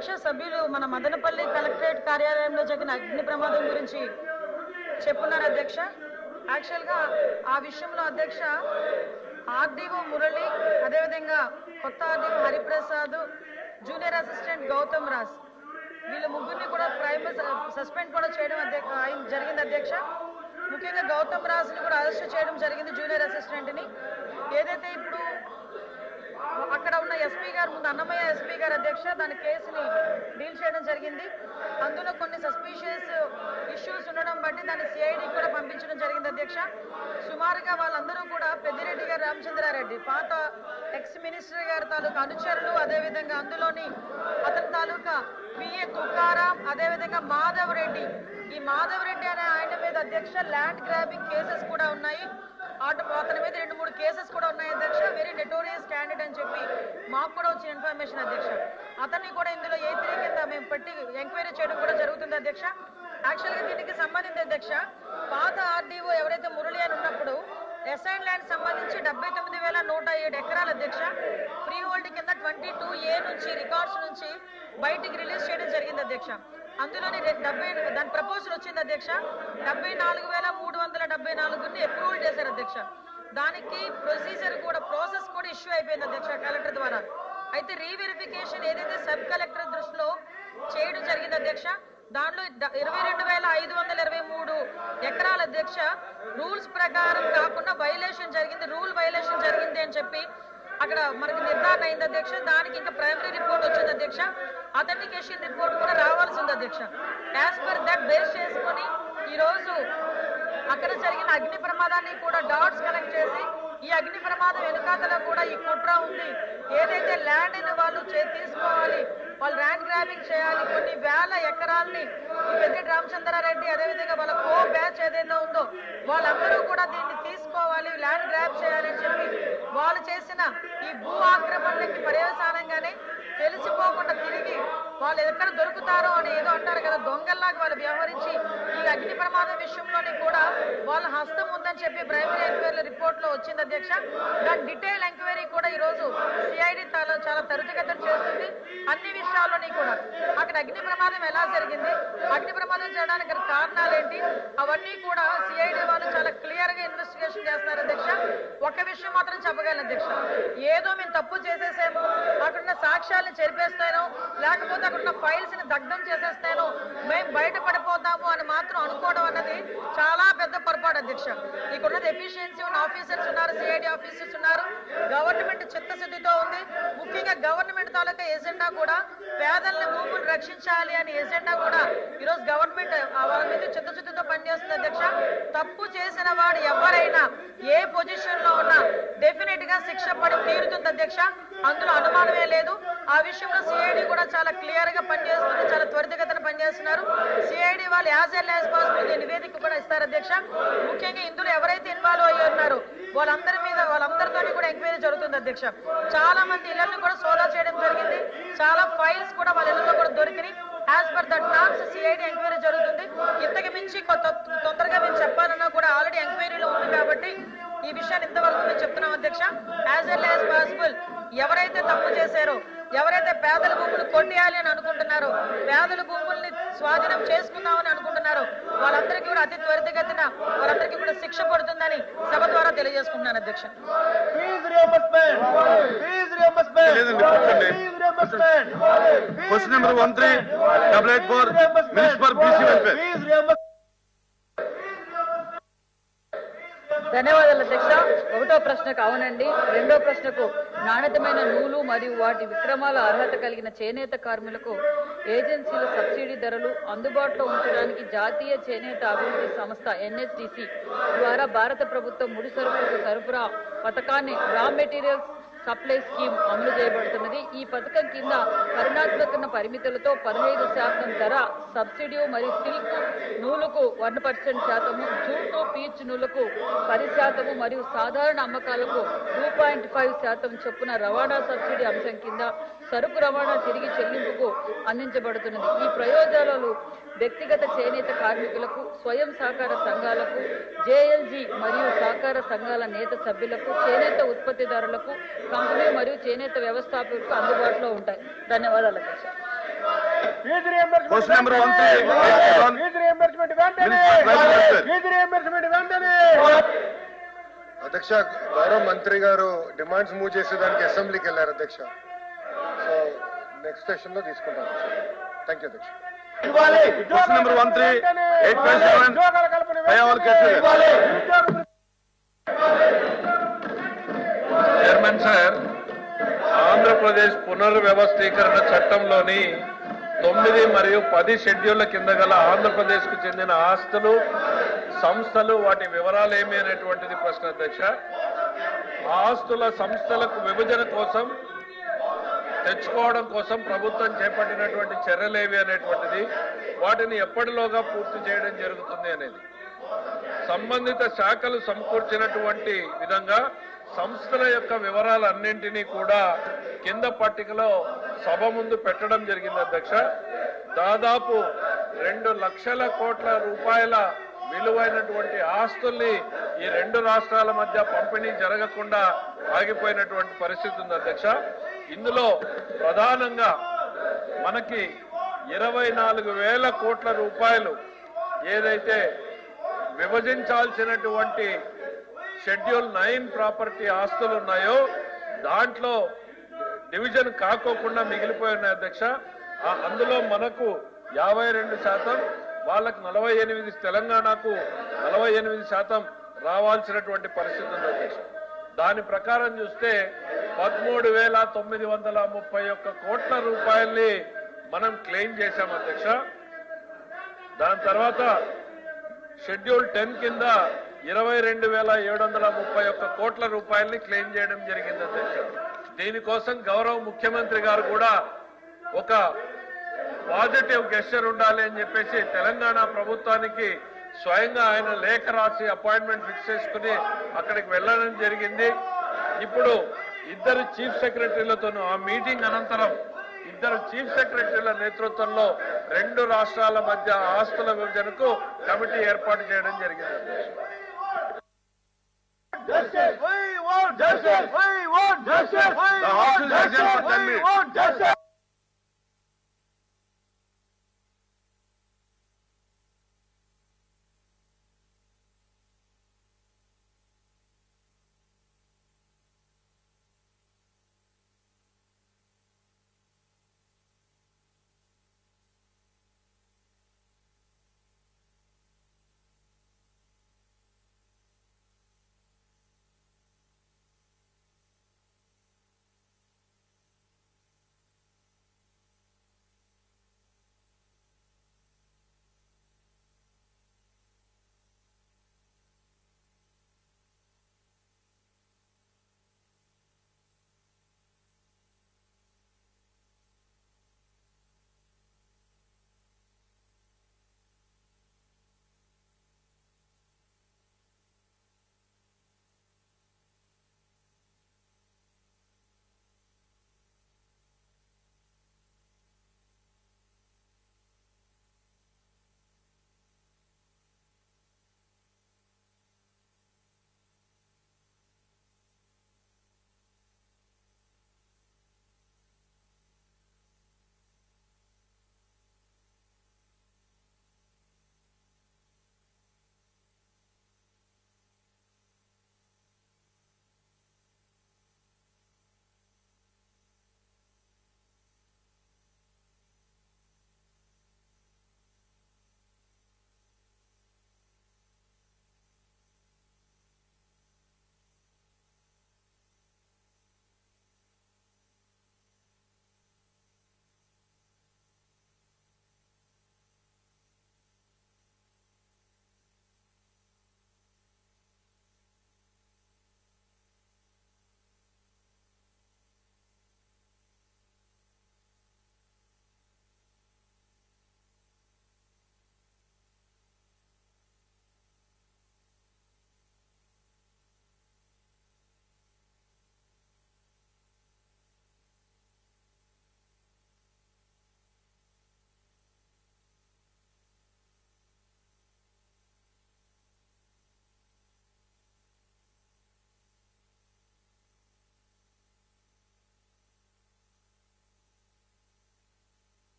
అధ్యక్ష సభ్యులు మన మదనపల్లి కలెక్టరేట్ కార్యాలయంలో జరిగిన అగ్ని ప్రమాదం గురించి చెప్పున్నారు అధ్యక్ష. యాక్చువల్గా ఆ విషయంలో అధ్యక్ష ఆర్డీఓ మురళి, అదేవిధంగా కొత్త RDO Hariprasad, junior assistant Gautam Raj, వీళ్ళ ముగ్గురిని కూడా సస్పెండ్ కూడా చేయడం జరిగింది అధ్యక్ష. ముఖ్యంగా గౌతమ్ రాజ్ని కూడా అరెస్ట్ చేయడం జరిగింది, జూనియర్ అసిస్టెంట్ని. ఏదైతే ఇప్పుడు అక్కడ ఉన్న ఎస్పీ గారు ముందు అన్నమయ్య ఎస్పీ గారు అధ్యక్ష దాని కేసుని డీల్ చేయడం జరిగింది. అందులో కొన్ని సస్పీషియస్ ఇష్యూస్ ఉండడం బట్టి దాన్ని సిఐడి కూడా పంపించడం జరిగింది అధ్యక్ష. సుమారుగా వాళ్ళందరూ కూడా పెద్దిరెడ్డి గారు రామచంద్రారెడ్డి పాత ఎక్స్ మినిస్టర్ గారి తాలూకా అనుచరులు, అదేవిధంగా అందులోని అతని తాలూకా పిఏ తుకారాం, అదేవిధంగా మాధవ్ రెడ్డి. ఈ మాధవ్ రెడ్డి అనే ఆయన మీద అధ్యక్ష ల్యాండ్ గ్రాబింగ్ కేసెస్ కూడా ఉన్నాయి. అతని మీద 2-3 కేసెస్ కూడా ఉన్నాయి అధ్యక్ష. వెరీ నెటోరియస్ క్యాండిడేట్ అని చెప్పి మాకు కూడా వచ్చిన ఇన్ఫర్మేషన్ అధ్యక్ష. అతన్ని కూడా ఇందులో A3 కింద మేము పెట్టి ఎంక్వైరీ చేయడం కూడా జరుగుతుంది అధ్యక్ష. యాక్చువల్గా దీనికి సంబంధించి అధ్యక్ష పాత ఆర్డీఓ ఎవరైతే మురళి అని ఉన్నప్పుడు అసైన్ ల్యాండ్ సంబంధించి 79,107 ఎకరాల అధ్యక్ష ఫ్రీ హోల్డ్ కింద 22A నుంచి రికార్డ్స్ నుంచి బయటికి రిలీజ్ చేయడం జరిగింది అధ్యక్ష. అందులోని దాని ప్రపోజల్ వచ్చింది అధ్యక్ష. 74,374ని అప్రూవల్ చేశారు అధ్యక్ష. దానికి ప్రాసెస్ కూడా ఇష్యూ అయిపోయింది అధ్యక్ష కలెక్టర్ ద్వారా. అయితే రీవెరిఫికేషన్ ఏదైతే సబ్ కలెక్టర్ దృష్టిలో చేయడం జరిగింది అధ్యక్ష. దాంట్లో 22,523 ఎకరాల అధ్యక్ష రూల్స్ ప్రకారం కాకుండా రూల్ వైలేషన్ జరిగింది అని చెప్పి అక్కడ మనకి నిర్ధారణ అయింది అధ్యక్ష. దానికి ఇంకా ప్రైమరీ రిపోర్ట్ వచ్చింది అధ్యక్ష. అథెంటికేషన్ రిపోర్ట్ కూడా రావాల్సి ఉంది అధ్యక్ష. యాజ్ పర్ దట్ బేస్ చేసుకొని ఈరోజు అక్కడ జరిగిన అగ్ని ప్రమాదాన్ని కూడా డాట్స్ కనెక్ట్ చేసి ఈ అగ్ని ప్రమాదం వెనుకాతలో కూడా ఈ కుట్ర ఉంది. ఏదైతే ల్యాండ్ ని వాళ్ళు తీసుకోవాలి, వాళ్ళు ల్యాండ్ గ్రాబింగ్ చేయాలి, కొన్ని వేల ఎకరాలని పెద్దిరెడ్డి రామచంద్రారెడ్డి అదేవిధంగా వాళ్ళ కో బ్యాచ్ ఏదైతే ఉందో వాళ్ళందరూ కూడా దీన్ని తీసుకోవాలి, ల్యాండ్ గ్రాబ్ చేయాలని చెప్పి వాళ్ళు చేసిన ఈ భూ ఆక్రమణలకి పర్యవసానంగానే తెలిసిపోకుండా తిరిగి వాళ్ళు ఎక్కడ దొరుకుతారో అని ఏదో అంటారు కదా, దొంగల్లాగా వాళ్ళు వ్యవహరించి ఈ అగ్ని ప్రమాదం విషయంలోని కూడా వాళ్ళ హస్తం ఉందని చెప్పి ప్రైమరీ ఎంక్వైరీ రిపోర్ట్ లో వచ్చింది అధ్యక్ష. దాని డీటెయిల్ ఎంక్వైరీ కూడా ఈ రోజు సిఐడి చాలా త్వరితగతిన చేస్తుంది. అన్ని విషయాల్లోని కూడా అక్కడ అగ్ని ప్రమాదం ఎలా జరిగింది, అగ్ని ప్రమాదం చేయడానికి కారణాలు ఏంటి, అవన్నీ కూడా సిఐడి వాళ్ళు చాలా క్లియర్ గా ఇన్వెస్టిగేషన్ చేస్తున్నారు అధ్యక్ష. ఒక విషయం మాత్రం చెప్పగలను అధ్యక్ష, ఏదో మేము తప్పు చేసేసాము, అక్కడున్న సాక్ష్యాలను చెరిపేస్తానో లేకపోతే అక్కడున్న ఫైల్స్ ని దగ్ధం చేసేస్తానో మేము బయటపడిపోతాము అని మాత్రం అనుకోవడం అన్నది చాలా పెద్ద పొరపాటు అధ్యక్ష. ఇక్కడున్నది ఎఫిషియన్సీ ఉన్న ఆఫీసర్స్ ఉన్నారు, సిఐడి ఆఫీసర్స్ ఉన్నారు, గవర్నమెంట్ చిత్తశుద్ధితో ఉంది. ముఖ్యంగా గవర్నమెంట్ తాలూకా ఎజెండా కూడా పేదల్ని భూములు రక్షించాలి అనే ఎజెండా కూడా ఈరోజు గవర్నమెంట్ వాళ్ళ మీద చిత్తశుద్ధితో పనిచేస్తుంది అధ్యక్ష. తప్పు చేసిన వాడు ఎవరైనా ఏ పొజిషన్ లో ఉన్నా డెఫినెట్ గా శిక్ష పడి తీరుతుంది అధ్యక్ష, అందులో అనుమానమే లేదు. ఆ విషయంలో సిఐడి కూడా చాలా క్లియర్ గా పనిచేస్తుంది, చాలా త్వరితగతిన పనిచేస్తున్నారు. సిఐడి వాళ్ళు యాజ్ ఎల్ యాజ్ పాసిబుల్ నివేదిక కూడా ఇస్తారు అధ్యక్ష. ముఖ్యంగా ఇందులో ఎవరైతే ఇన్వాల్వ్ అయ్యి ఉన్నారో వాళ్ళందరితో కూడా ఎంక్వైరీ జరుగుతుంది అధ్యక్ష. చాలా మంది ఇళ్లను కూడా సోదా చేయడం జరిగింది, చాలా ఫైల్స్ కూడా వాళ్ళ ఇళ్లలో కూడా దొరికినాయి. As per that norms CID enquiry జరుగుతుంది. ఇంతకు మించి తొందరగా మేము చెప్పాలన్నా కూడా ఆల్రెడీ ఎంక్వైరీలో ఉంది కాబట్టి ఈ విషయాన్ని ఇంతవరకు మేము చెప్తున్నాం అధ్యక్ష. యాజ్ ఎల్ యాజ్ పాసిబుల్ ఎవరైతే తప్పు చేశారో, ఎవరైతే పేదల భూములు కొట్టేయాలి అని అనుకుంటున్నారో, పేదల భూముల్ని స్వాధీనం చేసుకుందామని అనుకుంటున్నారో వాళ్ళందరికీ కూడా అతి త్వరితగతిన వాళ్ళందరికీ కూడా శిక్ష పడుతుందని సభ ద్వారా తెలియజేసుకుంటున్నాను అధ్యక్ష. Question number 138884 minister BC welfare. ధన్యవాదాలు అధ్యక్ష. ఒకటో ప్రశ్నకు అవునండి, రెండో ప్రశ్నకు నాణ్యతమైన నూలు మరియు వాటి విక్రమాల అర్హత కలిగిన చేనేత కార్మికులకు ఏజెన్సీల సబ్సిడీ ధరలు అందుబాటులో ఉంచడానికి జాతీయ చేనేత అభివృద్ధి సంస్థ NHDC ద్వారా భారత ప్రభుత్వం ముడి సరుకులకు సరఫరా పథకాన్ని రా మెటీరియల్స్ సప్లై స్కీమ్ అమలు చేయబడుతున్నది. ఈ పథకం కింద పరిణాత్మక పరిమితులతో 15% ధర సబ్సిడీ మరియు సిల్క్ నూలుకు 1% జూటు పీచ్ నూలుకు 10% మరియు సాధారణ అమ్మకాలకు 2.5% చొప్పున రవాణా సబ్సిడీ అంశం కింద సరుకు రవాణా తిరిగి చెల్లింపుకు అందించబడుతున్నది. ఈ ప్రయోజనాలు వ్యక్తిగత చేనేత కార్మికులకు, స్వయం సహకార సంఘాలకు, JLG మరియు సహకార సంఘాల నేత సభ్యులకు, చేనేత ఉత్పత్తిదారులకు, కంపెనీ మరియు చేనేత వ్యవస్థాపకులకు అందుబాటులో ఉంటాయి. ధన్యవాదాలు అధ్యక్ష. Question number 13. అధ్యక్ష, గౌరవ మంత్రి గారు డిమాండ్స్ మూవ్ చేసేదానికి అసెంబ్లీకి వెళ్ళారు అధ్యక్ష. సో నెక్స్ట్ సెషన్ లో తీసుకుంటాం. థ్యాంక్ యూ అధ్యక్ష. Question number 13, 8.7. Payawal Keshri. Chairman sir, Andhra Pradesh పునర్వ్యవస్థీకరణ చట్టంలోని 9 మరియు 10 షెడ్యూళ్ల కింద గల ఆంధ్రప్రదేశ్ కు చెందిన ఆస్తులు, సంస్థలు, వాటి వివరాలు ఏమి అనేటువంటిది ప్రశ్న అధ్యక్ష. ఆస్తుల సంస్థలకు విభజన కోసం తెచ్చుకోవడం కోసం ప్రభుత్వం చేపట్టినటువంటి చర్యలేవి అనేటువంటిది, వాటిని ఎప్పటిలోగా పూర్తి చేయడం జరుగుతుంది అనేది, సంబంధిత శాఖలు సమకూర్చినటువంటి విధంగా సంస్థల యొక్క వివరాలన్నింటినీ కూడా కింద పట్టికలో సభ ముందు పెట్టడం జరిగింది అధ్యక్ష. దాదాపు 2 లక్షల కోట్ల రూపాయల విలువైనటువంటి ఆస్తుల్ని ఈ 2 రాష్ట్రాల మధ్య పంపిణీ జరగకుండా ఆగిపోయినటువంటి పరిస్థితి ఉంది అధ్యక్ష. ఇందులో ప్రధానంగా మనకి 24,000 కోట్ల రూపాయలు ఏదైతే విభజించాల్సినటువంటి షెడ్యూల్ 9 ప్రాపర్టీ ఆస్తులు ఉన్నాయో దాంట్లో డివిజన్ కాకోకుండా మిగిలిపోయి ఉన్నాయి అధ్యక్ష. అందులో మనకు 52%, వాళ్ళకు 48%, తెలంగాణకు 48% రావాల్సినటువంటి పరిస్థితి ఉంది అధ్యక్ష. దాని ప్రకారం చూస్తే 13,931 కోట్ల రూపాయల్ని మనం క్లెయిమ్ చేశాం అధ్యక్ష. దాని తర్వాత షెడ్యూల్ 10 కింద 22,731 కోట్ల రూపాయల్ని క్లెయిమ్ చేయడం జరిగింది అధ్యక్ష. దీనికోసం గౌరవ ముఖ్యమంత్రి గారు కూడా ఒక పాజిటివ్ గెస్చర్ ఉండాలి అని చెప్పేసి తెలంగాణ ప్రభుత్వానికి స్వయంగా ఆయన లేఖ రాసి అపాయింట్మెంట్ ఫిక్స్ చేసుకుని అక్కడికి వెళ్ళడం జరిగింది. ఇప్పుడు 2 చీఫ్ సెక్రటరీలతోనూ ఆ మీటింగ్ అనంతరం 2 చీఫ్ సెక్రటరీల నేతృత్వంలో 2 రాష్ట్రాల మధ్య ఆస్తుల విభజనకు కమిటీ ఏర్పాటు చేయడం జరిగింది. The House is adjourned for 10 minutes.